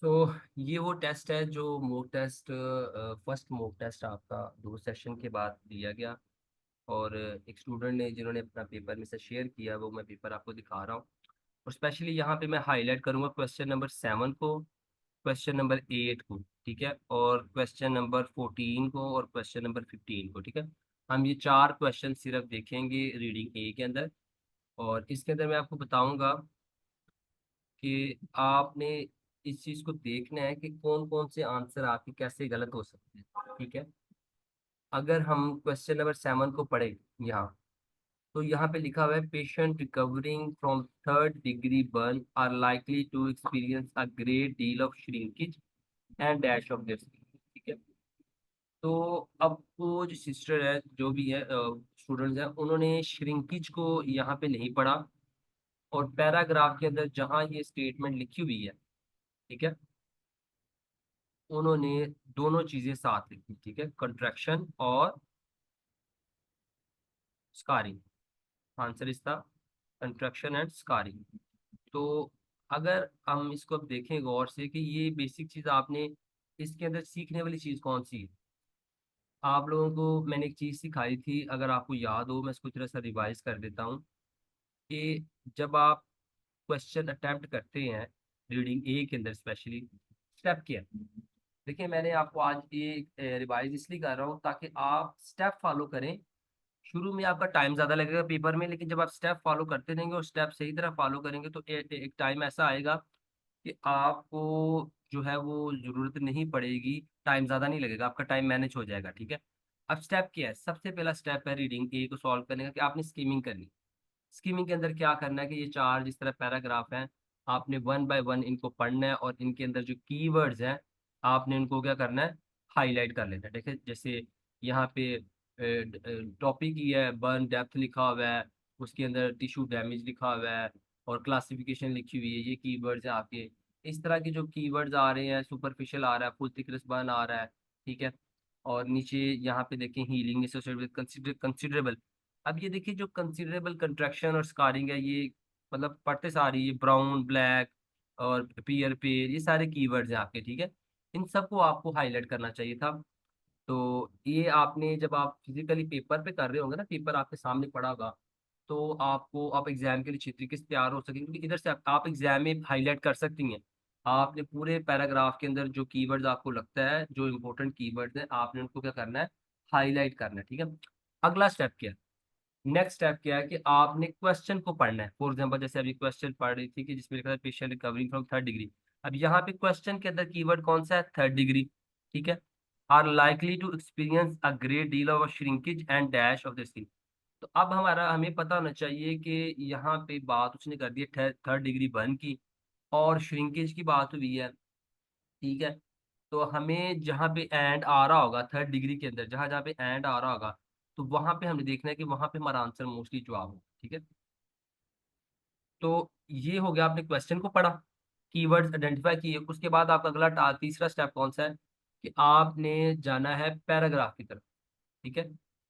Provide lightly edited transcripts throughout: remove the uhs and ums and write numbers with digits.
ये वो टेस्ट है जो mock test, first mock test आपका 2 सेशन के बाद दिया गया। और एक स्टूडेंट ने जिन्होंने अपना पेपर में से शेयर किया, वो मैं पेपर आपको दिखा रहा हूँ। और स्पेशली यहाँ पे मैं हाईलाइट करूंगा क्वेश्चन नंबर 7 को, क्वेश्चन नंबर 8 को, ठीक है, और क्वेश्चन नंबर 14 को और क्वेश्चन नंबर 15 को, ठीक है। हम ये 4 क्वेश्चन सिर्फ देखेंगे रीडिंग ए के अंदर। और इसके अंदर मैं आपको बताऊंगा कि आपने इस चीज को देखना है कि कौन कौन से आंसर आपके कैसे गलत हो सकते हैं, ठीक है। अगर हम क्वेश्चन नंबर 7 को पढ़े यहाँ, तो यहाँ पे लिखा हुआ है patient recovering from third degree burn are likely to experience a great deal of shrinkage and dash of their skin, ठीक है। तो अब वो जो सिस्टर है, जो भी है स्टूडेंट्स है, उन्होंने श्रिंकेज को यहाँ पे नहीं पढ़ा। और पैराग्राफ के अंदर जहाँ ये स्टेटमेंट लिखी हुई है, ठीक है, उन्होंने दोनों चीजें साथ लिखी, ठीक है, कंट्रैक्शन और scarring. Answer is the contraction and scarring. तो अगर हम इसको अब देखें गौर से कि ये बेसिक चीज आपने इसके अंदर सीखने वाली चीज कौन सी है। आप लोगों को मैंने एक चीज सिखाई थी, अगर आपको याद हो, मैं इसको थोड़ा सा रिवाइज कर देता हूँ कि जब आप क्वेश्चन अटेम्प्ट करते हैं रीडिंग ए के अंदर स्पेशली, स्टेप क्या है। देखिए, मैंने आपको आज ये रिवाइज इसलिए कर रहा हूँ ताकि आप स्टेप फॉलो करें। शुरू में आपका टाइम ज्यादा लगेगा पेपर में, लेकिन जब आप स्टेप फॉलो करते रहेंगे और स्टेप सही तरह फॉलो करेंगे तो एक टाइम ऐसा आएगा कि आपको जो है वो जरूरत नहीं पड़ेगी, टाइम ज्यादा नहीं लगेगा, आपका टाइम मैनेज हो जाएगा, ठीक है। अब स्टेप क्या है, सबसे पहला स्टेप है रीडिंग ए को सॉल्व करने का कि आपने स्कीमिंग करनी। स्कीमिंग के अंदर क्या करना है कि ये चार जिस तरह पैराग्राफ हैं, आपने वन बाय वन इनको पढ़ना है और इनके अंदर जो कीवर्ड्स हैं, आपने इनको क्या करना है, हाईलाइट कर लेना है। देखिए, जैसे यहाँ पे टॉपिक ही है, बर्न डेप्थ लिखा हुआ है, उसके अंदर टिश्यू डैमेज लिखा हुआ है और क्लासिफिकेशन लिखी हुई है, ये कीवर्ड्स हैं आपके। इस तरह के जो कीवर्ड्स आ रहे हैं, सुपरफिशियल आ रहा है, फुल थिकनेस बर्न आ रहा है, ठीक है। और नीचे यहाँ पे देखें हीलिंग एसोसिएटेड विद कंसिडरेबल। अब ये देखिए, जो कंसिडरेबल कंट्रैक्शन और स्कारिंग है, ये मतलब पढ़ते सारी, ये ब्राउन, ब्लैक और पियर पेर, ये सारे कीवर्ड्स हैं आपके, ठीक है। इन सबको आपको हाईलाइट करना चाहिए था। तो ये आपने जब आप फिजिकली पेपर पे कर रहे होंगे ना, पेपर आपके सामने पड़ा होगा, तो आपको आप एग्जाम के लिए अच्छी तरीके से तैयार हो सकेंगे, क्योंकि इधर से आप एग्जाम में हाईलाइट कर सकती हैं। आपने पूरे पैराग्राफ के अंदर जो कीवर्ड्स आपको लगता है जो इंपॉर्टेंट कीवर्ड्स हैं, आपने उनको क्या करना है, हाईलाइट करना है, ठीक है। अगला स्टेप क्या है, नेक्स्ट स्टेप क्या है कि आपने क्वेश्चन को पढ़ना है। फॉर एग्जांपल, जैसे अभी क्वेश्चन पढ़ रही थी कि जिसमें लिखा था patient recovering from third degree. अब यहाँ पे क्वेश्चन के अंदर कीवर्ड कौन सा है, थर्ड डिग्री, ठीक है। Are likely to experience a great deal of shrinkage and dash of the skin. तो अब हमें पता होना चाहिए कि यहाँ पे बात उसने कर दी है थर्ड डिग्री बर्न की, और श्रिंकेज की बात हुई है, ठीक है। तो हमें जहाँ पे एंड आ रहा होगा थर्ड डिग्री के अंदर, जहाँ जहाँ पे एंड आ रहा होगा, तो वहां पे हमने देखना है कि वहां पे हमारा आंसर मोस्टली जवाब हो, ठीक है। तो ये हो गया, आपने क्वेश्चन को पढ़ा, कीवर्ड्स आइडेंटिफाई किए। उसके बाद आपका अगला तीसरा स्टेप कौन सा है कि आपने जाना है पैराग्राफ की तरफ, ठीक है।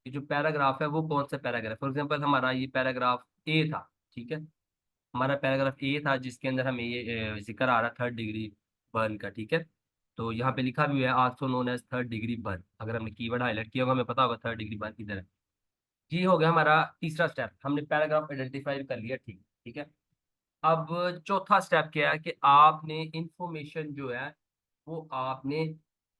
ये जो पैराग्राफ है वो कौन सा पैराग्राफ, फॉर एग्जांपल हमारा ये पैराग्राफ ए था, ठीक है। हमारा पैराग्राफ ए था जिसके अंदर हमें ये जिक्र आ रहा थर्ड डिग्री बर्न का, ठीक है। तो यहाँ पे लिखा भी है also known as third degree burn. अगर हमने कीवर्ड हाईलाइट किया होगा, हमें पता होगा थर्ड डिग्री बर्न किधर है। ये हो गया हमारा तीसरा स्टेप, हमने पैराग्राफ आइडेंटिफाई कर लिया, ठीक, ठीक है। अब चौथा स्टेप क्या है कि आपने इंफॉर्मेशन जो है वो आपने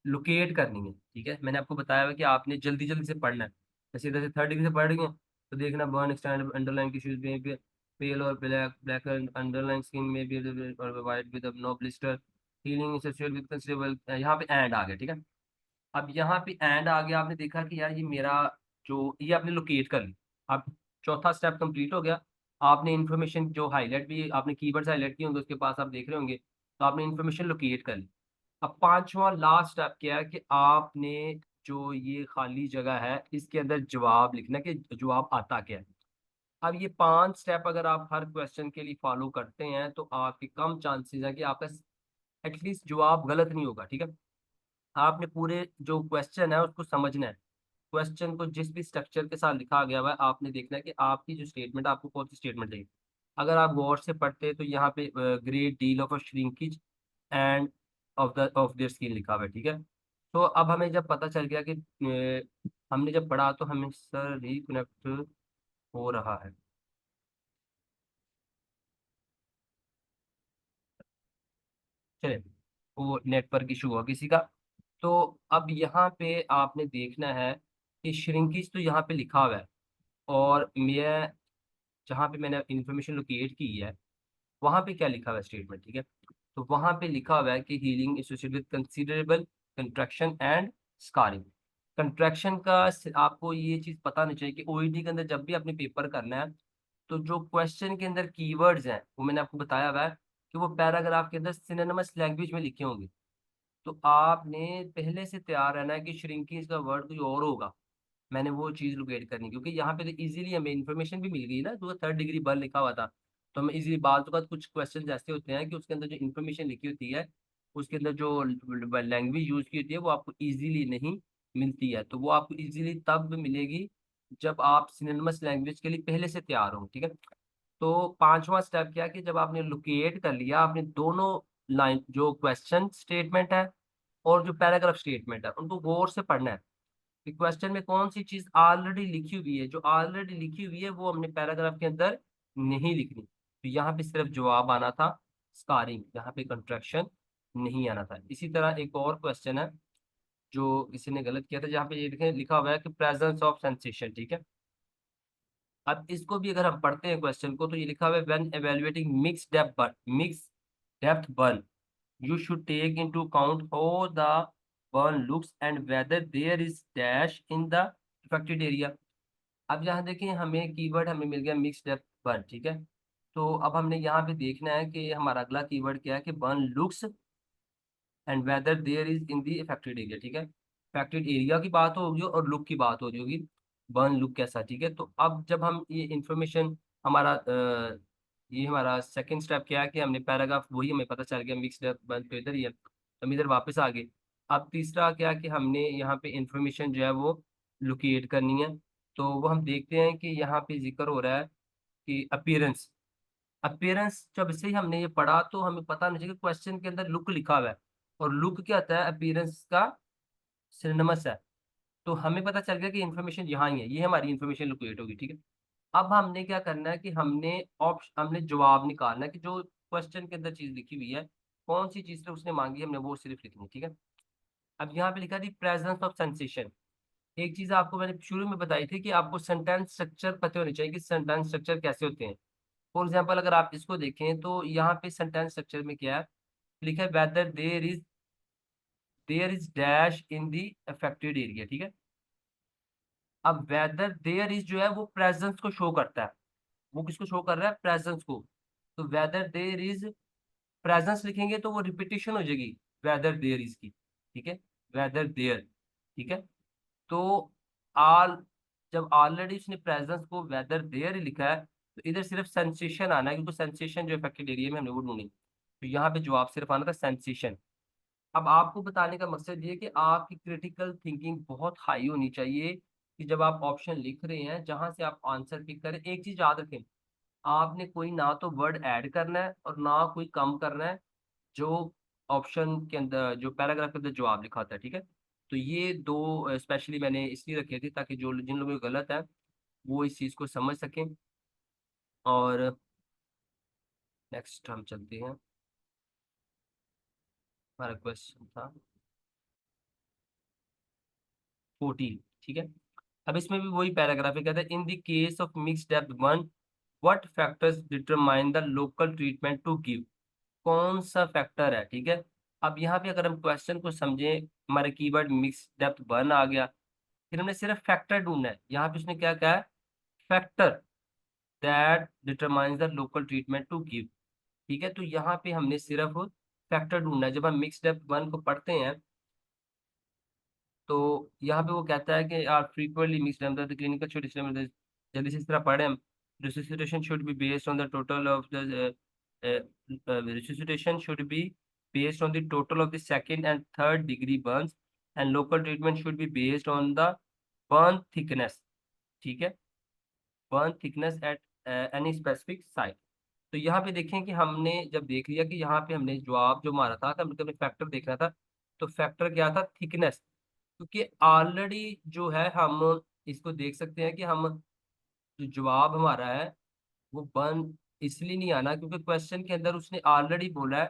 लोकेट करनी है, ठीक है। मैंने आपको बताया हुआ कि आपने जल्दी जल्दी से पढ़ना है। जैसे इधर से थर्ड डिग्री से पढ़ रही हैं, तो देखना बर्न एक्सटेंड अंडरलाइन टिश्यूज में भी पेल और ब्लैक ब्लैक अंडरलाइन स्किन में भी white with no blister, healing associated with considerable. यहाँ पे एंड आ गया, ठीक है। अब यहाँ पे एंड आ गया, आपने देखा कि यार ये मेरा जो ये आपने लोकेट कर ली। अब चौथा स्टेप कंप्लीट हो गया। आपने इन्फॉर्मेशन जो हाईलाइट भी आपने कीवर्ड्स हाईलाइट किए होंगे उसके पास आप देख रहे होंगे, तो आपने इन्फॉर्मेशन लोकेट कर ली। अब पांचवा लास्ट स्टेप क्या है कि आपने जो ये खाली जगह है इसके अंदर जवाब लिखना है कि जवाब आता क्या है। अब ये 5 स्टेप अगर आप हर क्वेश्चन के लिए फॉलो करते हैं तो आपके कम चांसेस है कि आपका एटलीस्ट जवाब गलत नहीं होगा, ठीक है। आपने पूरे जो क्वेश्चन है उसको समझना है। क्वेश्चन को जिस भी स्ट्रक्चर के साथ लिखा गया हुआ है, आपने देखना है कि आपकी जो स्टेटमेंट, आपको कौन सी स्टेटमेंट देगी। अगर आप गौर से पढ़ते हैं तो यहाँ पे great deal of a shrinkage end of their skin लिखा हुआ है, ठीक है। तो अब हमें जब पता चल गया कि हमने जब पढ़ा तो हमें सर रिकनेक्ट हो रहा है। चलिए, वो नेटवर्क इशू हुआ किसी का। तो अब यहाँ पे आपने देखना है कि श्रिंकेज तो यहाँ पे लिखा हुआ है, और मैं जहाँ पे मैंने इंफॉर्मेशन लोकेट की है वहाँ पे क्या लिखा हुआ है स्टेटमेंट, ठीक है। तो वहाँ पे लिखा हुआ है कि healing associated with considerable contraction and scarring. Contraction का आपको ये चीज़ पता नहीं चाहिए कि ओईटी के अंदर जब भी आपने पेपर करना है तो जो क्वेश्चन के अंदर कीवर्ड्स हैं वो मैंने आपको बताया हुआ है कि वो पैराग्राफ के अंदर सिनोनिमस लैंग्वेज में लिखे होंगे। तो आपने पहले से तैयार रहना है कि श्रिंकिंग का वर्ड कोई और होगा, मैंने वो चीज़ लोकेट करनी, क्योंकि यहाँ पे तो इजीली हमें इन्फॉर्मेशन भी मिल गई ना, तो थर्ड डिग्री बर्न लिखा हुआ था। तो हमें इजीली बाद के बाद कुछ क्वेश्चन ऐसे होते हैं कि उसके अंदर जो इन्फॉर्मेशन लिखी होती है, उसके अंदर जो लैंग्वेज यूज की होती है वो आपको इजीली नहीं मिलती है। तो वो आपको इजीली तब मिलेगी जब आप सिनोनिमस लैंग्वेज के लिए पहले से तैयार हो, ठीक है। तो पांचवा स्टेप क्या है कि जब आपने लोकेट कर लिया, आपने दोनों लाइन जो क्वेश्चन स्टेटमेंट है और जो पैराग्राफ स्टेटमेंट है उनको गौर से पढ़ना है कि क्वेश्चन में कौन सी चीज ऑलरेडी लिखी हुई है। जो ऑलरेडी लिखी हुई है वो हमने पैराग्राफ के अंदर नहीं लिखनी। तो यहाँ पे सिर्फ जवाब आना था स्कारिंग, यहाँ पे कंट्रैक्शन नहीं आना था। इसी तरह एक और क्वेश्चन है जो किसी ने गलत किया था, जहाँ पे ये लिखा हुआ है कि प्रेजेंस ऑफ सेंसेशन, ठीक है। अब इसको भी अगर हम पढ़ते हैं क्वेश्चन को, तो ये लिखा हुआ है when evaluating mix depth burn you should take into account how the burn looks and whether there is dash in the affected area। अब यहाँ देखें, हमें कीवर्ड हमें मिल गया मिक्स डेप्थ बर्न, ठीक है। तो अब हमने यहाँ पे देखना है कि हमारा अगला कीवर्ड क्या है कि burn looks and whether there is in the affected area, ठीक है। अफेक्टेड एरिया की बात होगी और लुक की बात हो रही होगी, बर्न लुक कैसा, ठीक है। तो अब जब हम ये इंफॉर्मेशन हमारा ये हमारा सेकंड स्टेप क्या है कि हमने पैराग्राफ वही हमें पता चल गया मिक्स बर्न तो इधर ही है, हम इधर वापस आ गए। अब तीसरा क्या कि हमने यहाँ पे इंफॉर्मेशन जो है वो लोकेट करनी है। तो वो हम देखते हैं कि यहाँ पे जिक्र हो रहा है कि अपीयरेंस। अपीयरेंस जब से ही हमने ये पढ़ा तो हमें पता नहीं चला कि क्वेश्चन के अंदर लुक लिखा हुआ है, और लुक क्या होता है, अपीयरेंस का सिनोनिमस है। तो हमें पता चल गया कि इन्फॉर्मेशन यहाँ ही है, ये हमारी इन्फॉर्मेशन लोकेट होगी, ठीक है। अब हमने क्या करना है कि हमने जवाब निकालना है कि जो क्वेश्चन के अंदर चीज लिखी हुई है कौन सी चीज से उसने मांगी, हमने वो सिर्फ लिखनी है, ठीक है। अब यहाँ पे लिखा थी प्रेजेंस ऑफ सेंसेशन। एक चीज आपको मैंने शुरू में बताई थी कि आपको सेंटेंस स्ट्रक्चर पता होनी चाहिए कि सेंटेंस स्ट्रक्चर कैसे होते हैं। फॉर एग्जाम्पल अगर आप इसको देखें तो यहाँ पे सेंटेंस स्ट्रक्चर में क्या है लिखा है, whether there is dash in the affected area, ठीक है। अब वेदर देयर इज जो है वो प्रेजेंस को शो करता है, वो किसको शो कर रहा है, प्रेजेंस को। तो वेदर देयर इज, प्रेजेंस लिखेंगे तो वो रिपीटिशन हो जाएगी वेदर देयर इज की, ठीक है, वेदर देयर, ठीक है। तो आल जब ऑलरेडी उसने प्रेजेंस को वेदर देयर ही लिखा है तो इधर सिर्फ सेंसेशन आना है, क्योंकि सेंसेशन जो इफेक्टेड एरिया में हमने वो ढूंढी। तो यहाँ पे जवाब सिर्फ आना था सेंसेशन। अब आपको बताने का मकसद ये कि आपकी क्रिटिकल थिंकिंग बहुत हाई होनी चाहिए कि जब आप ऑप्शन लिख रहे हैं जहां से आप आंसर पिक करें, एक चीज याद रखें, आपने कोई ना तो वर्ड ऐड करना है और ना कोई कम करना है जो ऑप्शन के अंदर जो पैराग्राफ के अंदर जवाब लिखा होता है, ठीक है। तो ये दो स्पेशली मैंने इसलिए रखे थे ताकि जो जिन लोगों को गलत है वो इस चीज़ को समझ सकें। और नेक्स्ट हम चलते हैं, हमारा क्वेश्चन था 14, ठीक है। अब इसमें भी वही पैराग्राफ है, कहता है in the case of mixed depth one what factors determine the local treatment to give. कौन सा फैक्टर है, ठीक है। अब यहाँ पे अगर हम क्वेश्चन को समझें, हमारे कीवर्ड मिक्स डेप्थ वन आ गया, फिर हमने सिर्फ फैक्टर ढूंढना है। यहाँ पे उसने क्या कहा है, factor that determines the local treatment to give, ठीक है। तो यहाँ पे हमने सिर्फ फैक्टर ढूंढना है। जब हम मिक्स डेप्थ वन को पढ़ते हैं तो यहाँ पे वो कहता है कि are frequently mixed the clinical should, जल्दी से इस तरह पढ़े हम, resuscitation should be based on the total of the resuscitation should be based on the total of the second and third degree burns and local treatment should be based on the burn thickness, ठीक है, burn thickness at any specific site। तो यहाँ पे देखें कि हमने जब देख लिया कि यहाँ पे हमने जवाब जो मारा था, हमने फैक्टर देखना था। तो फैक्टर क्या था? थिकनेस। क्योंकि ऑलरेडी जो है हम इसको देख सकते हैं कि हम जो जवाब हमारा है वो बन इसलिए नहीं आना क्योंकि क्वेश्चन के अंदर उसने ऑलरेडी बोला है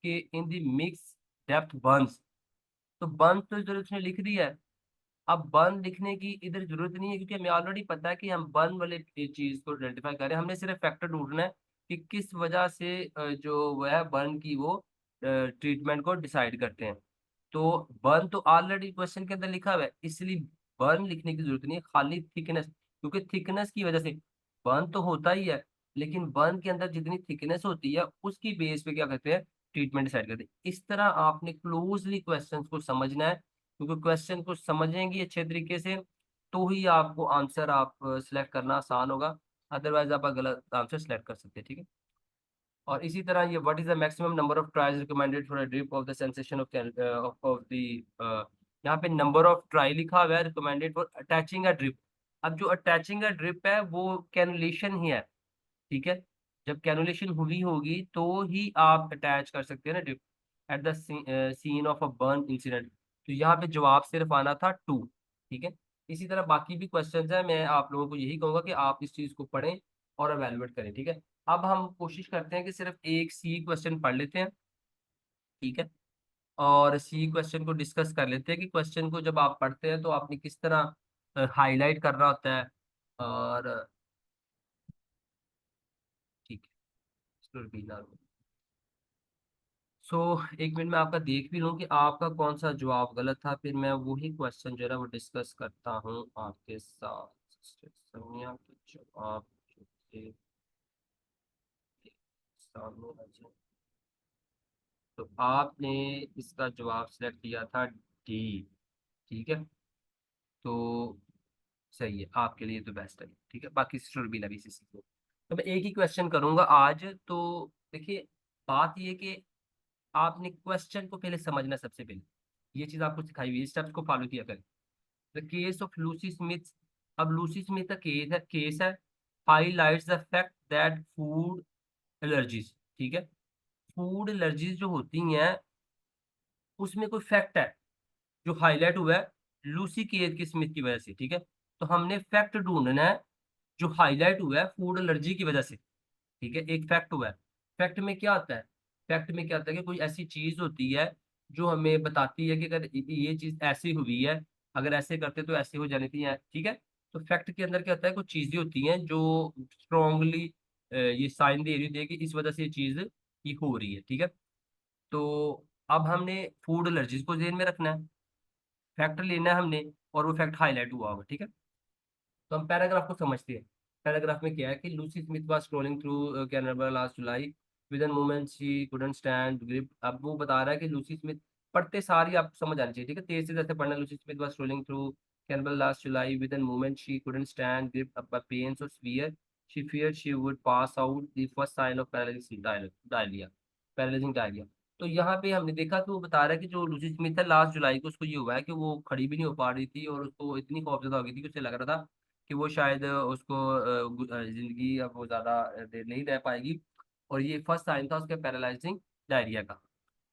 कि in the mix depth Burns. तो बर्न तो इधर उसने लिख दिया है। अब बर्न लिखने की इधर जरूरत नहीं है क्योंकि हमें ऑलरेडी पता है कि हम बर्न वाले चीज को आइडेंटिफाई करें। हमने सिर्फ फैक्टर ढूंढना है कि किस वजह से जो वह बर्न की वो ट्रीटमेंट को डिसाइड करते हैं। तो बर्न तो ऑलरेडी क्वेश्चन के अंदर लिखा हुआ है, इसलिए बर्न लिखने की जरूरत नहीं है, खाली थिकनेस। क्योंकि थिकनेस की वजह से बर्न तो होता ही है, लेकिन बर्न के अंदर जितनी थिकनेस होती है उसकी बेस पे क्या करते हैं? ट्रीटमेंट डिसाइड करते हैं। इस तरह आपने क्लोजली क्वेश्चंस को समझना है, क्योंकि क्वेश्चन को समझेंगे अच्छे तरीके से तो ही आपको आंसर आप सिलेक्ट करना आसान होगा। अदरवाइज आप गलत आंसर सिलेक्ट कर सकते हैं। ठीक है। और इसी तरह ये what is the maximum number of trials recommended for a drip of the sensation of the यहाँ पे नंबर ऑफ ट्राई लिखा हुआ है recommended for attaching a drip. अब जो अटैचिंग अ ड्रिप है वो कैनुलेशन ही है। ठीक है। जब कैनुलेशन हुई होगी तो ही आप अटैच कर सकते हैं ना drip at the scene of a burn incident. तो यहाँ पे जवाब सिर्फ आना था 2। ठीक है। इसी तरह बाकी भी क्वेश्चंस हैं, मैं आप लोगों को यही कहूंगा कि आप इस चीज को पढ़ें और एवेलुएट करें। ठीक है। अब हम कोशिश करते हैं कि सिर्फ एक सी क्वेश्चन पढ़ लेते हैं। ठीक है। और सी क्वेश्चन को डिस्कस कर लेते हैं कि क्वेश्चन को जब आप पढ़ते हैं तो आपने किस तरह हाईलाइट करना होता है। और ठीक है। सो एक मिनट में आपका देख भी लूँ कि आपका कौन सा जवाब गलत था, फिर मैं वही क्वेश्चन जो है ना वो डिस्कस करता हूँ आपके साथ। समिया के जवाब जो थे सामने आ जाए। तो आपने इसका जवाब सिलेक्ट किया था डी। ठीक है। तो सही है, आपके लिए तो बेस्ट है। ठीक है। बाकी सिस्टर भी लगी इसी को। तो मैं एक ही क्वेश्चन करूंगा आज। तो देखिए, बात ये कि आपने क्वेश्चन को पहले समझना। सबसे पहले ये चीज आपको सिखाई हुई है, स्टेप्स को फॉलो किया करें। The case of Lucy Smith. अब लूसी स्मिथ का केस है highlights the fact that food allergies. ठीक है। फूड एलर्जीज जो होती हैं उसमें कोई फैक्ट है जो हाईलाइट हुआ है लूसी केस की स्मिथ की वजह से। ठीक है। तो हमने फैक्ट ढूंढना है जो हाईलाइट हुआ है फूड एलर्जी की वजह से। ठीक है। एक फैक्ट हुआ है। फैक्ट में क्या आता है? फैक्ट में क्या आता है कि कोई ऐसी चीज होती है जो हमें बताती है कि अगर ये चीज ऐसी हुई है, अगर ऐसे करते तो ऐसे हो जानी थी। ठीक है। तो फैक्ट के अंदर क्या होता है, कुछ चीजें होती हैं जो स्ट्रांगली ये साइन दे रही होती है कि इस वजह से ये चीज ये हो रही है। ठीक है। तो अब हमने फूड एलर्जीज को ध्यान में रखना है, फैक्ट लेना है हमने, और वो फैक्ट हाईलाइट हुआ होगा। ठीक है। तो हम पैराग्राफ को समझते हैं। पैराग्राफ में क्या है कि Lucy Smith was scrolling through Canberra last July with an moment she couldn't stand grip. अब वो बता रहा है कि लूसी स्मिथ, पढ़ते सारी आप समझ आनी चाहिए। ठीक है। तेज से जैसे पढ़ना। Lucy Smith was scrolling through Canberra last July with an moment she couldn't stand grip up by pain so severe she feared she would pass out, the first sign of paralyzing diarrhea, paralysing diarrhoea. तो यहाँ पे हमने देखा कि वो बता रहा है कि जो लूसी स्मिथ है लास्ट जुलाई को उसको ये हुआ है कि वो खड़ी भी नहीं हो पा रही थी और उसको इतनी खौफजदा हो गई थी कि उसे लग रहा था कि वो शायद उसको जिंदगी अब वो ज्यादा देर नहीं रह पाएगी। और ये फर्स्ट साइन था उसके पैरालाइजिंग डायरिया का।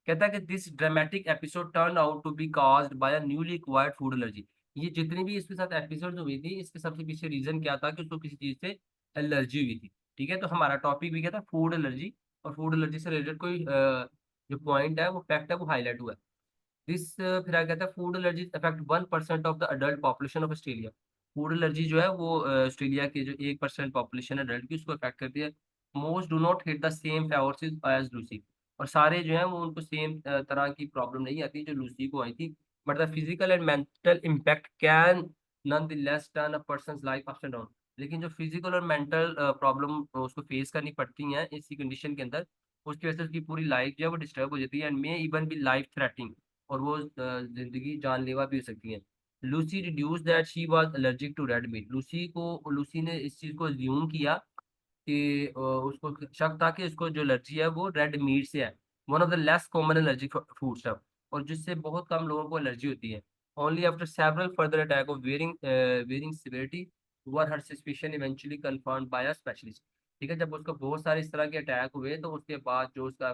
कहता है कि this dramatic episode turn out to be caused by a newly acquired food allergy. ये जितनी भी इसके साथ एपिसोड हुई थी इसके सबसे पीछे रीजन क्या था कि उसको किसी चीज से एलर्जी हुई थी। ठीक है। तो हमारा टॉपिक भी क्या था? Food allergy. और फूड एलर्जी से रिलेटेड कोई जो पॉइंट है वो फैक्ट है वो हाईलाइट हुआ है। दिस फिर आगे कहता है food allergy affect 1% of the adult population of Australia. Food allergy जो है वो ऑस्ट्रेलिया के जो 1% पॉपुलेशन है अडल्ट की उसको अफेक्ट करती है। Most do not hit the same fevers as Lucy. और सारे जो है वो उनको सेम तरह की प्रॉब्लम नहीं आती जो लूसी को आई थी। But the physical and mental impact can none the less turn a person life up and down. लेकिन जो फिजिकल और मेंटल प्रॉब्लम उसको फेस करनी पड़ती हैं इसी कंडीशन के अंदर, उसकी वजह से उसकी पूरी लाइफ जो है वो डिस्टर्ब हो जाती है and may even be life threatening. और वो जिंदगी जानलेवा भी हो सकती हैं। Lucy reduce that she was allergic to red meat. Lucy ने इस चीज को ज्यूम किया कि उसको शक था कि इसको जो एलर्जी है वो रेड मीट से है। One of the less common allergy food stuff, और जिससे बहुत कम लोगों को एलर्जी होती है। Only after several further attack of varying varying severity were her suspicion eventually confirmed by a specialist. ठीक है। जब उसको बहुत सारे इस तरह के अटैक हुए तो उसके बाद जो उसका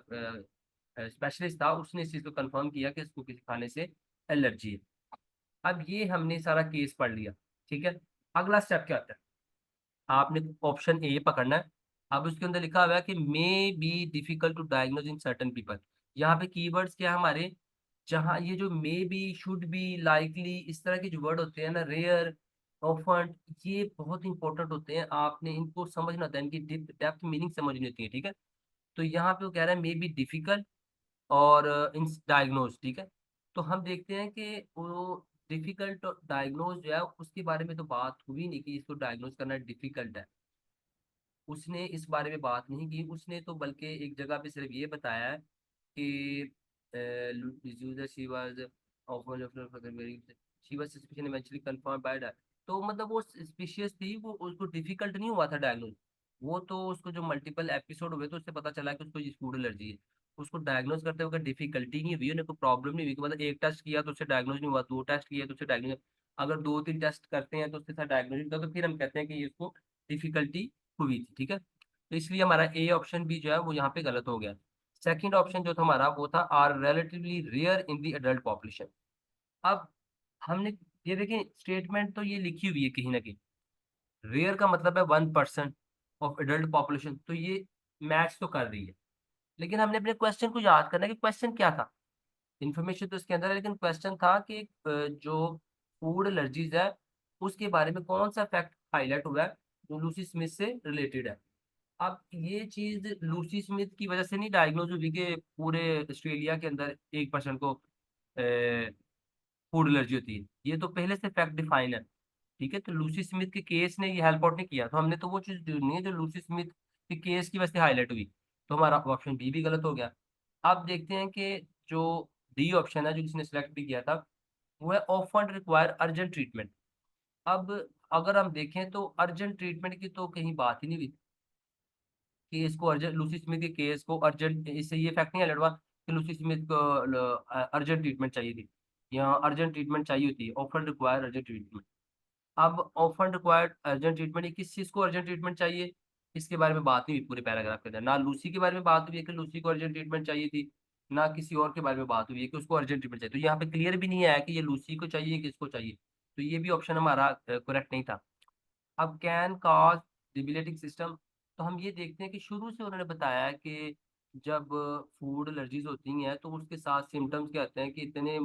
स्पेशलिस्ट था उसने इस चीज़ को कंफर्म किया कि इसको किसी खाने से एलर्जी है। अब ये हमने सारा केस पढ़ लिया, ठीक है। अगला स्टेप क्या आता है, आपने ऑप्शन ए पकड़ना है। अब उसके अंदर लिखा हुआ है कि may be difficult to diagnose in certain people. यहाँ पे कीवर्ड्स क्या है हमारे, जहाँ ये जो may be, should be, likely, इस तरह के जो वर्ड होते हैं ना, रेयर, ऑफन, ये बहुत इंपॉर्टेंट होते हैं। आपने इनको समझना होता है, इनकी डेप्थ मीनिंग समझनी होती है, ठीक है। तो यहाँ पे वो कह रहा है मे बी डिफिकल्ट और इन डायग्नोज, ठीक है। तो हम देखते हैं कि वो डिफिकल्ट डायग्नोज जो है उसके बारे में तो बात हुई नहीं कि इसको डायग्नोज करना डिफिकल्ट है। उसने इस बारे में बात नहीं की, उसने तो बल्कि एक जगह पे सिर्फ ये बताया है कि she was she was suspicion eventually confirmed by that. तो मतलब वो स्पीशियस थी, वो उसको डिफिकल्ट नहीं हुआ था डायग्नोज। वो तो उसको जो मल्टीपल एपिसोड हुए तो उससे पता चला कि उसको फूड एलर्जी है। उसको डायग्नोज करते वक्त डिफिकल्टी नहीं हुई, उन्हें कोई प्रॉब्लम नहीं हुई कि मतलब एक टेस्ट किया तो उससे डायग्नोज नहीं हुआ, दो टेस्ट किया तो उससे डायग्नोज, अगर दो तीन टेस्ट करते हैं तो उसके साथ डायग्नोज नहीं होता तो फिर हम कहते हैं कि ये उसको डिफिकल्टी हुई थी, ठीक है। तो इसलिए हमारा ए ऑप्शन भी जो है वो यहाँ पे गलत हो गया। सेकंड ऑप्शन जो था हमारा वो था are relatively rare in the adult population. अब हमने ये देखें स्टेटमेंट तो ये लिखी हुई है कहीं ना कहीं, रेयर का मतलब है 1% ऑफ एडल्ट पॉपुलेशन, तो ये मैच तो कर रही है। लेकिन हमने अपने क्वेश्चन को याद करना है कि क्वेश्चन क्या था। इन्फॉर्मेशन तो इसके अंदर है लेकिन क्वेश्चन था कि जो फूड एलर्जीज है उसके बारे में कौन सा फैक्ट हाईलाइट हुआ है जो लूसी स्मिथ से रिलेटेड है। अब ये चीज लूसी स्मिथ की वजह से नहीं डायग्नोज हुई कि पूरे ऑस्ट्रेलिया के अंदर 1% को फूड एलर्जी होती है, ये तो पहले से फैक्ट डिफाइन है, ठीक है। तो लूसी स्मिथ के केस ने ये हेल्प आउट नहीं किया, तो हमने तो वो चीज ढूंढनी है जो लूसी स्मिथ के केस की वजह से हाईलाइट हुई। तो हमारा ऑप्शन बी भी गलत हो गया। अब देखते हैं कि जो डी ऑप्शन है जो किसी ने सेलेक्ट भी किया था वो है ऑफन रिक्वायर अर्जेंट ट्रीटमेंट। अब अगर हम देखें तो अर्जेंट ट्रीटमेंट की तो कहीं बात ही नहीं हुई कि इसको अर्जेंट, लूसी स्मिथ के केस को अर्जेंट, इससे ये फैक्ट नहीं लड़वा कि लूसी स्मिथ को अर्जेंट ट्रीटमेंट चाहिए थी या अर्जेंट ट्रीटमेंट चाहिए होती है, ऑफन रिक्वायर अर्जेंट ट्रीटमेंट। अब ऑफन रिक्वायर्ड अर्जेंट ट्रीटमेंट, किस चीज को अर्जेंट ट्रीटमेंट चाहिए, इसके बारे में बात नहीं हुई पूरे पैराग्राफ के अंदर। ना लूसी के बारे में बात हुई है कि लूसी को अर्जेंट ट्रीटमेंट चाहिए थी, ना किसी और के बारे में बात हुई है कि उसको अर्जेंट ट्रीटमेंट चाहिए। तो यहाँ पे क्लियर भी नहीं आया कि ये लूसी को चाहिए कि इसको चाहिए। तो ये भी ऑप्शन हमारा करेक्ट नहीं था। अब कैन कॉज डिबिलिटिंग सिस्टम, तो हम ये देखते हैं कि शुरू से उन्होंने बताया है कि जब फूड एलर्जीज होती हैं तो उसके साथ सिम्टम्स क्या आते हैं कि इतने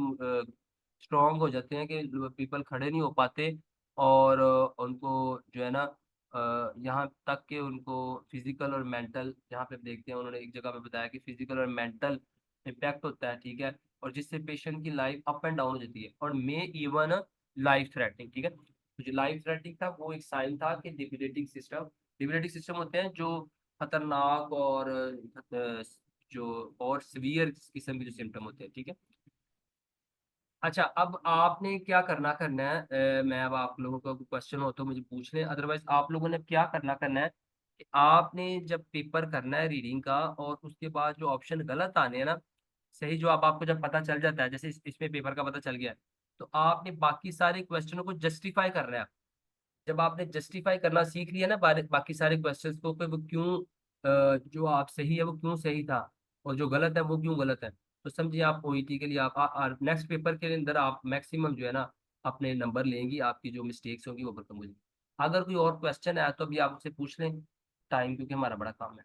स्ट्रांग हो जाते हैं कि पीपल खड़े नहीं हो पाते, और उनको जो है ना यहाँ तक कि उनको फिजिकल और मेंटल, जहाँ पे देखते हैं उन्होंने एक जगह पे बताया कि फिजिकल और मेंटल इम्पैक्ट होता है, ठीक है। और जिससे पेशेंट की लाइफ अप एंड डाउन हो जाती है और मे इवन लाइफ थ्रेटनिंग, ठीक है। तो जो लाइफ थ्रेटनिंग था वो एक साइन था कि डिबिलिटिंग सिस्टम होते हैं जो खतरनाक और जो और सीवियर किस्म के जो सिम्टम होते हैं, ठीक है। अच्छा, अब आपने क्या करना है, मैं अब आप लोगों का क्वेश्चन हो तो मुझे पूछ लें, अदरवाइज आप लोगों ने क्या करना है कि आपने जब पेपर करना है रीडिंग का और उसके बाद जो ऑप्शन गलत आने हैं ना, सही जवाब आपको जब पता चल जाता है, जैसे इसमें पेपर का पता चल गया है, तो आपने बाकी सारे क्वेश्चनों को जस्टिफाई करना है। जब आपने जस्टिफाई करना सीख लिया ना बाकी सारे क्वेश्चंस को कि वो क्यों जो आप सही है वो क्यों सही था और जो गलत है वो क्यों गलत है, तो समझिए आप ओईटी के लिए आप नेक्स्ट पेपर के अंदर आप मैक्सिमम जो है ना अपने नंबर लेंगी, आपकी जो मिस्टेक्स होंगी वो खत्म हो जाएगी। अगर कोई और क्वेश्चन है तो अभी आप उससे पूछ लें, टाइम क्योंकि हमारा बड़ा काम है।